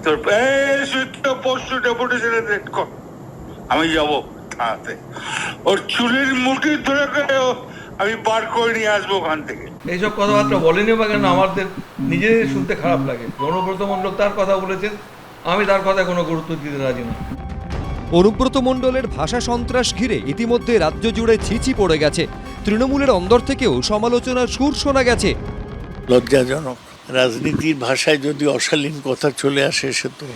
তোর পরশু deputation red কর, আমি যাবো থানাতে, ওর চুলের মুঠি ধরে আমি বার করে নিয়ে আসবো ওখান থেকে। এইসব কথাবার্তা বলেনি বা কেন আমাদের নিজেদের শুনতে খারাপ লাগে। অনুব্রত মণ্ডল তার কথা বলেছেন, আমি তার কথায় কোনো গুরুত্ব দিতে রাজি না। অনুব্রত মণ্ডলের ভাষা সন্ত্রাস ঘিরে ইতিমধ্যে রাজ্য জুড়ে ছিচি পড়ে গেছে। তৃণমূলের অন্দর থেকেও সমালোচনার সুর শোনা গেছে। লজ্জাজনক, রাজনীতির ভাষায় যদি অশালীন কথা চলে আসে সে তো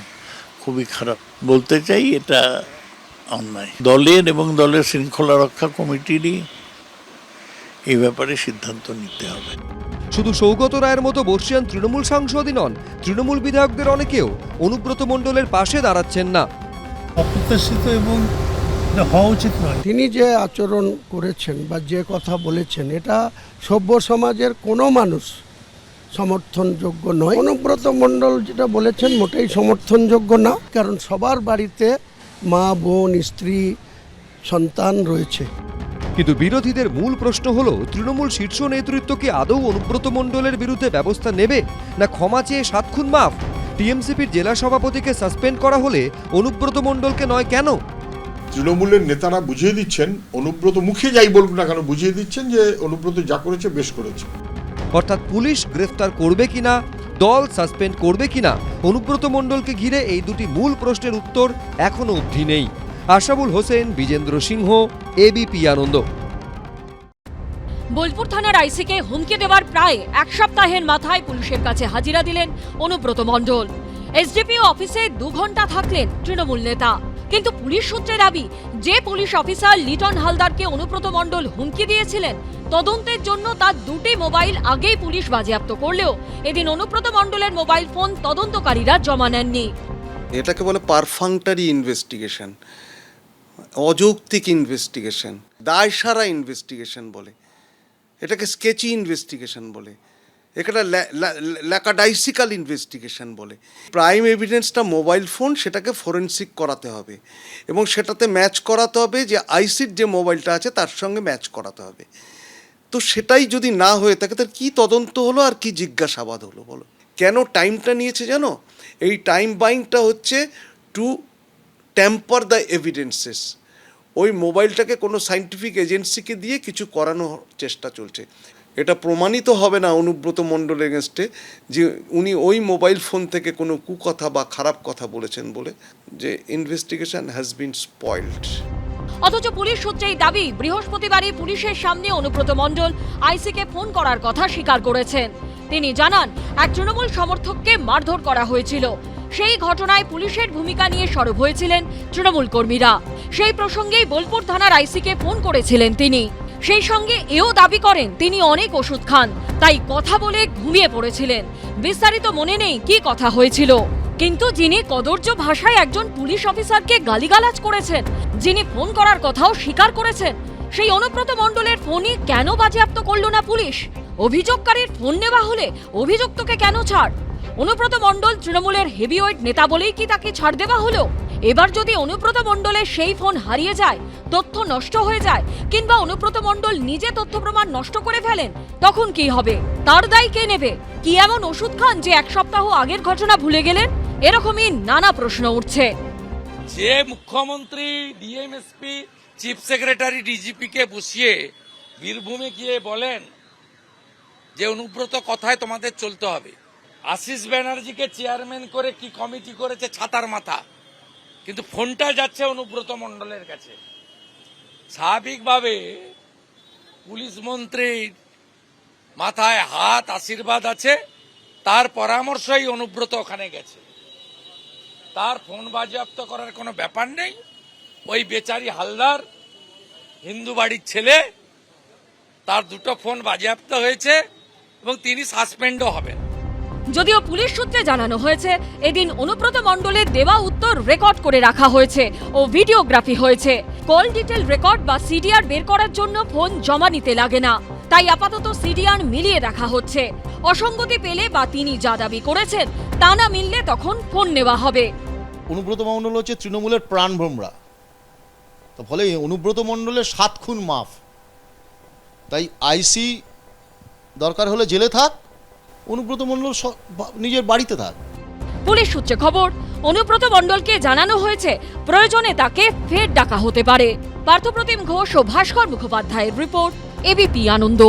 খুবই খারাপ। বলতে চাই এটা অন্যায়। দলের এবং দলের শৃঙ্খলা রক্ষা কমিটিরই এই ব্যাপারে সিদ্ধান্ত নিতে হবে। শুধু সৌগত রায়ের মতো বর্ষিয়ান তৃণমূল সাংসদই নন, তৃণমূল বিধায়কদের অনেকেও অনুব্রত মণ্ডলের পাশে দাঁড়াচ্ছেন না। অপ্রত্যাশিত এবং হওয়া উচিত নয়। তিনি যে আচরণ করেছেন বা যে কথা বলেছেন, এটা সভ্য সমাজের কোনো মানুষ সমর্থনযোগ্য নয়। অনুব্রত মণ্ডল যেটা বলেছেন মোটেই সমর্থনযোগ্য না, কারণ সবার বাড়িতে মা, বোন, স্ত্রী, সন্তান রয়েছে। কিন্তু বিরোধীদের মূল প্রশ্ন হলো, তৃণমূল শীর্ষ নেতৃত্ব কি আদৌ অনুব্রত মণ্ডলের বিরুদ্ধে ব্যবস্থা নেবে, না ক্ষমা চেয়ে 7 খুন মাফ? টিএমসিপির জেলা সভাপতিকে সাসপেন্ড করা হলে অনুব্রত মণ্ডলকে নয় কেন? তৃণমূলের নেতারা বুঝিয়ে দিচ্ছেন, অনুব্রত মুখে যাই বলুন না কেন বুঝিয়ে দিচ্ছেন যে অনুব্রত যা করেছে বেশ করেছে। অর্থাৎ পুলিশ গ্রেফতার করবে কিনা, দল সাসপেন্ড করবে কিনা, অনুব্রত মণ্ডলকে ঘিরে এই দুটি মূল প্রশ্নের উত্তর এখনো অবধি নেই। আশাবুল হোসেন, বিজেন্দ্র সিংহ, এবিপি আনন্দ। বোলপুর থানার আইসিকে হুমকি দেওয়ার প্রায় 1 সপ্তাহের মাথায় পুলিশের কাছে হাজিরা দিলেন অনুব্রত মণ্ডল। এসডিপিও অফিসে 2 ঘন্টা থাকলেন তৃণমূল নেতা। কিন্তু পুলিশ সূত্রে দাবি, যে পুলিশ অফিসার লিটন হালদারকে অনুব্রত মণ্ডল হুমকি দিয়েছিলেন, তদন্তের জন্য তার 2টি মোবাইল আগেই পুলিশ বাজেয়াপ্ত করলেও এদিন অনুব্রত মণ্ডলের মোবাইল ফোন তদন্তকারীরা জমা নেননি। এটাকে বলে পারফাংটারি ইনভেস্টিগেশন, অযৌক্তিক ইনভেস্টিগেশন, দায়সারা ইনভেস্টিগেশন বলে, এটাকে স্কেচি ইনভেস্টিগেশন বলে, এটা ল্যাকাডাইসিক্যাল ইনভেস্টিগেশন বলে। প্রাইম এভিডেন্সটা মোবাইল ফোন, সেটাকে ফরেনসিক করাতে হবে এবং সেটাতে ম্যাচ করাতে হবে যে আইসির যে মোবাইলটা আছে তার সঙ্গে ম্যাচ করাতে হবে। তো সেটাই যদি না হয়ে থাকে তার কী তদন্ত হলো আর কি জিজ্ঞাসাবাদ হলো বলো? কেন টাইমটা নিয়েছে জানো? এই টাইম বাইংটা হচ্ছে টু ট্যাম্পার দ্য এভিডেন্সেস। ওই মোবাইলটাকে কোনো সায়েন্টিফিক এজেন্সিকে দিয়ে কিছু করানোর চেষ্টা চলছে। এটা প্রমাণিত হবে না অনুব্রত মণ্ডলের এগেনস্টে যে উনি ওই মোবাইল ফোন থেকে কোনো কুকথা বা খারাপ কথা বলেছেন বলে, যে ইনভেস্টিগেশন হ্যাজ বিন স্পয়েলড। অথচ পুলিশ সূত্রেই দাবি, বৃহস্পতিবারই পুলিশের সামনে অনুব্রত মণ্ডল আইসিকে ফোন করার কথা স্বীকার করেছেন। তিনি জানান, এক তৃণমূল সমর্থককে মারধর করা হয়েছিল। সেই ঘটনায় পুলিশের ভূমিকা নিয়ে সরব হয়েছিলেন তৃণমূল কর্মীরা। সেই প্রসঙ্গেই বোলপুর থানার আইসিকে ফোন করেছিলেন তিনি। সেই সঙ্গে এও দাবি করেন তিনি অনেক ওষুধ খান, তাই কথা বলে ঘুমিয়ে পড়েছিলেন। বিস্তারিত মনে নেই কি কথা হয়েছিল, কিন্তু যিনি কদর্য ভাষায় একজন পুলিশ অফিসারকে গালিগালাজ করেছেন, যিনি ফোন করার কথাও স্বীকার করেছেন, সেই অনুব্রত মণ্ডলের ফোনই কেন বাজেয়াপ্ত করল না পুলিশ? অভিযোগকারীর ফোন নেওয়া হলে অভিযুক্তকে কেন ছাড়? অনুব্রত মণ্ডল তৃণমূলের হেভিওয়েট নেতা বলেই কি তাকে ছাড় দেওয়া হলো? এবার যদি অনুব্রত মণ্ডলের সেই ফোন হারিয়ে যায়, তথ্য নষ্ট হয়ে যায়, কিংবা অনুব্রত মণ্ডল নিজে তথ্য প্রমাণ নষ্ট করে ফেলেন, তখন কি হবে? তার দায় কে নেবে? কি এমন ওষুধ খান যে 1 সপ্তাহ আগের ঘটনা ভুলে গেলেন? এরকমই নানা প্রশ্ন উঠছে। যে মুখ্যমন্ত্রী, ডিএমএসপি, চিফ সেক্রেটারি, ডিজিপিকে বসিয়ে বীরভূমে গিয়ে বলেন যে অনুব্রত কথায় তোমাদের চলতে হবে, আশিস ব্যানার্জিকে চেয়ারম্যান করে কি কমিটি করেছে ছাতার মাথা, কিন্তু ফোনটা যাচ্ছে অনুব্রত মণ্ডলের কাছে। স্বাভাবিকভাবে পুলিশ মন্ত্রীর মাথায় হাত, আশীর্বাদ আছে, তার পরামর্শই অনুব্রত ওখানে গেছে। তার ফোন বাজেয়াপ্ত করার কোনো ব্যাপার নেই। ওই বেচারি হালদার হিন্দু বাড়ির ছেলে, তার 2টো ফোন বাজেয়াপ্ত হয়েছে এবং তিনি সাসপেন্ডও হবেন। যদিও পুলিশ সূত্রে জানানো হয়েছে, এদিন অনুব্রত মণ্ডলের দেওয়া উত্তর রেকর্ড করে রাখা হয়েছে ও ভিডিওগ্রাফি হয়েছে। কল ডিটেল রেকর্ড বা সিডিআর বের করার জন্য ফোন জমা নিতে লাগে না, তাই আপাতত সিডিআর মিলিয়ে দেখা হচ্ছে। অসঙ্গতি পেলে বা তিনি যা দাবি করেছেন তা না মিললে তখন ফোন নেওয়া হবে। অনুব্রত মণ্ডল হচ্ছে তৃণমূলের প্রাণভ্রমরা, তো ফলে অনুব্রত মণ্ডলের 7 খুন মাফ। তাই আইসি দরকার হলে জেলে থাক, অনুব্রত মণ্ডল নিজের বাড়িতে থাক। পুলিশ সূত্রে খবর, অনুব্রত মণ্ডলকে জানানো হয়েছে প্রয়োজনে তাকে ফের ডাকা হতে পারে। পার্থপ্রতিম ঘোষ ও ভাস্কর মুখোপাধ্যায়ের রিপোর্ট, এবিপি আনন্দ।